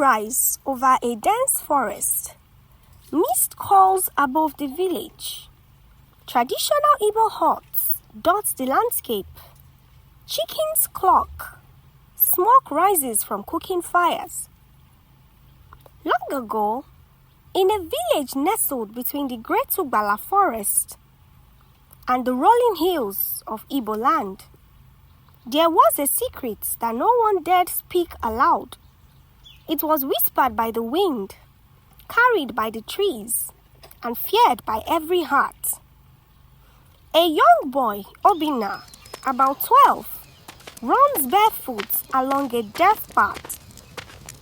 Sunrise over a dense forest. Mist curls above the village. Traditional Igbo huts dot the landscape. Chickens cluck. Smoke rises from cooking fires. Long ago, in a village nestled between the great Ugbala forest and the rolling hills of Igboland, there was a secret that no one dared speak aloud. It was whispered by the wind, carried by the trees, and feared by every heart. A young boy, Obinna, about 12, runs barefoot along a dirt path,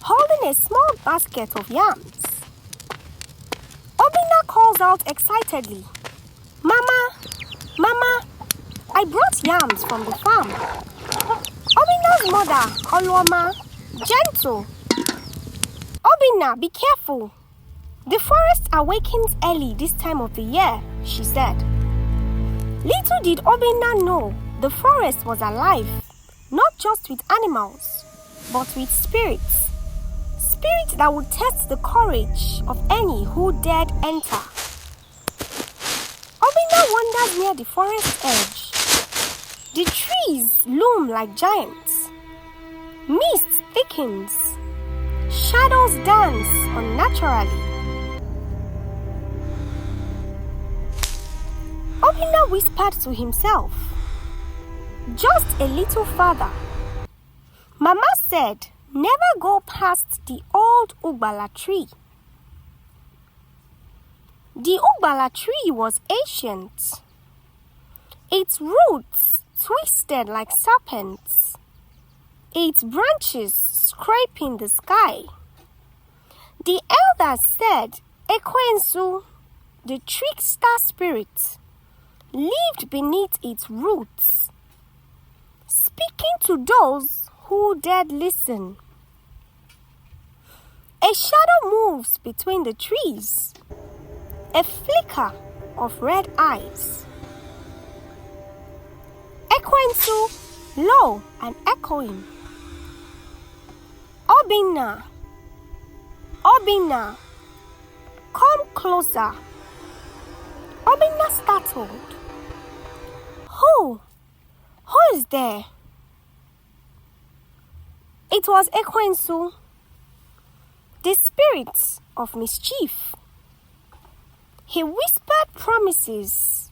holding a small basket of yams. Obinna calls out excitedly, "Mama, Mama, I brought yams from the farm." Obinna's mother, Oluoma, gentle. "Obinna, be careful. The forest awakens early this time of the year," she said. Little did Obinna know the forest was alive, not just with animals, but with spirits. Spirits that would test the courage of any who dared enter. Obinna wanders near the forest edge. The trees loom like giants. Mist thickens. Shadows dance unnaturally. Obinna whispered to himself, "Just a little farther." Mama said, "Never go past the old Ugbala tree." The Ugbala tree was ancient. Its roots twisted like serpents, its branches scraping the sky. The elders said Ekwensu, the trickster spirit, lived beneath its roots, speaking to those who dared listen. A shadow moves between the trees, a flicker of red eyes. Ekwensu, low and echoing. "Obinna, Obinna, come closer." Obinna startled. Who is there?" It was Ekwensu, the spirit of mischief. He whispered promises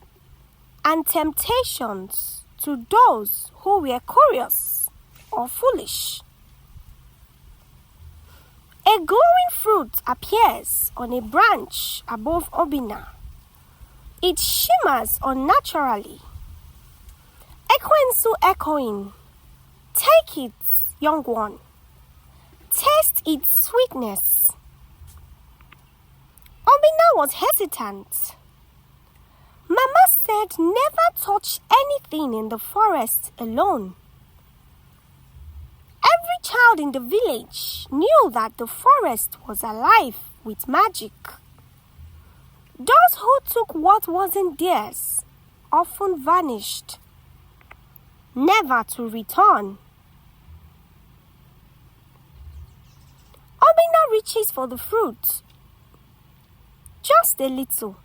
and temptations to those who were curious or foolish. A glowing fruit appears on a branch above Obinna. It shimmers unnaturally. Ekwensu echoing, "Take it, young one. Taste its sweetness." Obinna was hesitant. Mama said never touch anything in the forest alone. Every child in the village knew that the forest was alive with magic. Those who took what wasn't theirs often vanished, never to return. Obinna reaches for the fruit. Just a little.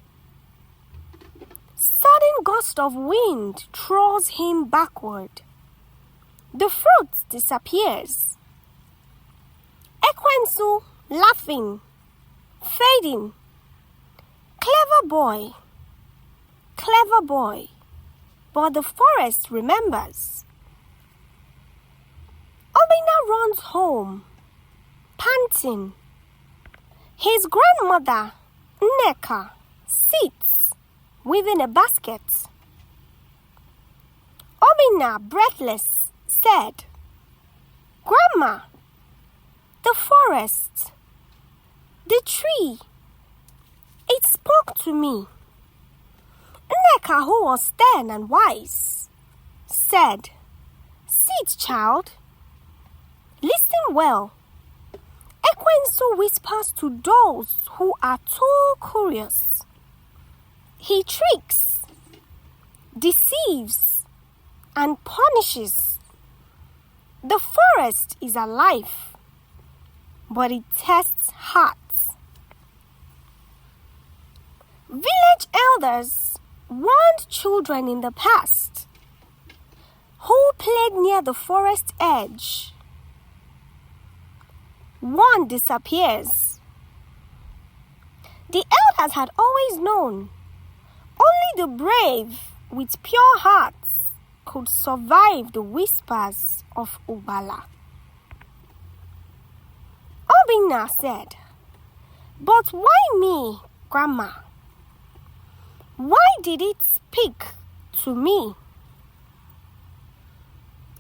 Sudden gust of wind throws him backward. The fruit disappears. Ekwensu laughing, fading. Clever boy, but the forest remembers. Obinna runs home, panting. His grandmother, Nneka, sits weaving a basket. Obinna, breathless, said, "Grandma, the forest, the tree, it spoke to me." Nneka, who was stern and wise, said, "Sit, child. Listen well. Ekwensu whispers to those who are too curious. He tricks, deceives, and punishes. The forest is alive. but it tests hearts. Village elders warned children in the past who played near the forest edge. One disappears. The elders had always known only the brave with pure hearts could survive the whispers of Ugbala. Obinna said, "But why me, Grandma? Why did it speak to me?"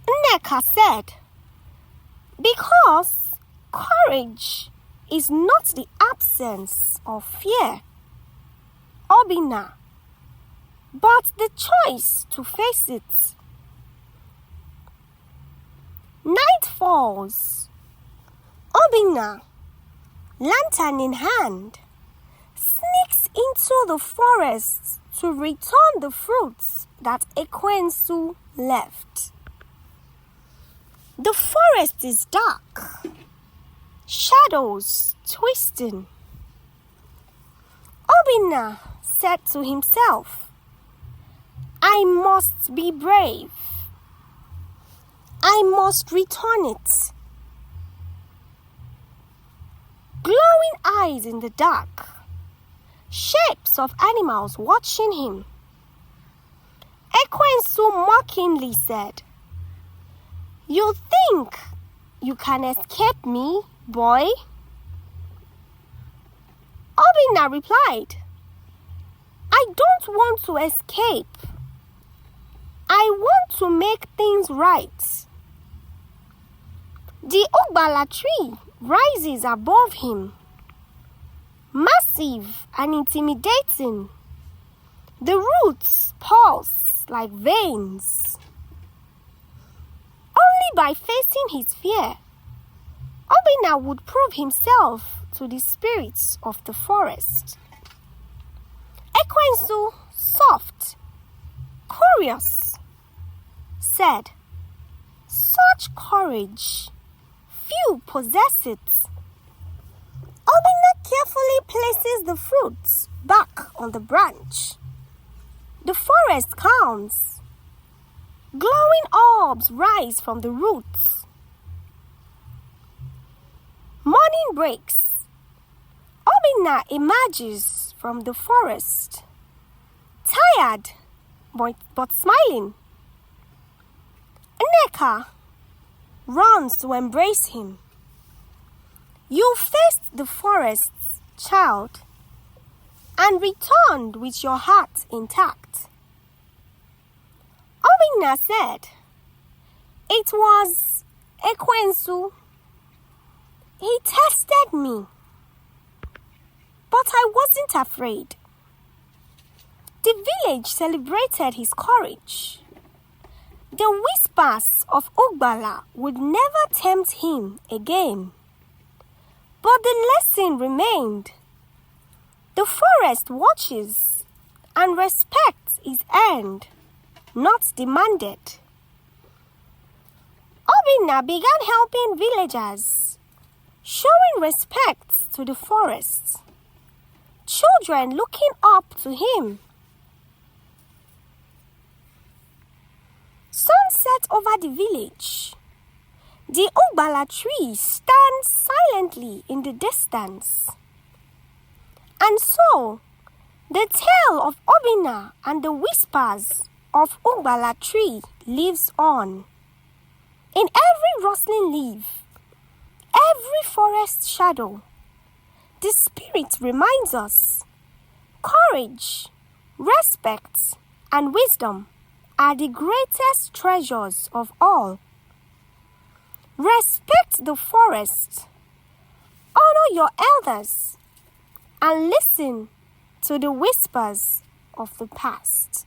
Nneka said, "Because courage is not the absence of fear, Obinna, but the choice to face it." Night falls. Obinna, lantern in hand, sneaks into the forest to return the fruits that Ekwensu left. The forest is dark, shadows twisting. Obinna said to himself, "I must be brave. I must return it." Glowing eyes in the dark, shapes of animals watching him. Ekwensu mockingly said, "You think you can escape me, boy?" Obinna replied, "I don't want to escape. I want to make things right." The Ugbala tree rises above him, massive and intimidating. The roots pulse like veins. Only by facing his fear, Obinna would prove himself to the spirits of the forest. Ekwensu, soft, curious, said, "Such courage, few possess it." Obinna carefully places the fruits back on the branch. The forest calms. Glowing orbs rise from the roots. Morning breaks. Obinna emerges from the forest, tired but smiling. Nneka runs to embrace him. "You faced the forest, child, and returned with your heart intact." Obinna said, "It was Ekwensu. He tested me, but I wasn't afraid." The village celebrated his courage. The whispers of Ugbala would never tempt him again. But the lesson remained. The forest watches, and respect is earned, not demanded. Obinna began helping villagers, showing respect to the forest, children looking up to him. Sunset over the village. The Ugbala tree stands silently in the distance. And so, the tale of Obinna and the whispers of Ugbala tree lives on. In every rustling leaf, every forest shadow, the spirit reminds us courage, respect, and wisdom are the greatest treasures of all. Respect the forest, honor your elders, and listen to the whispers of the past.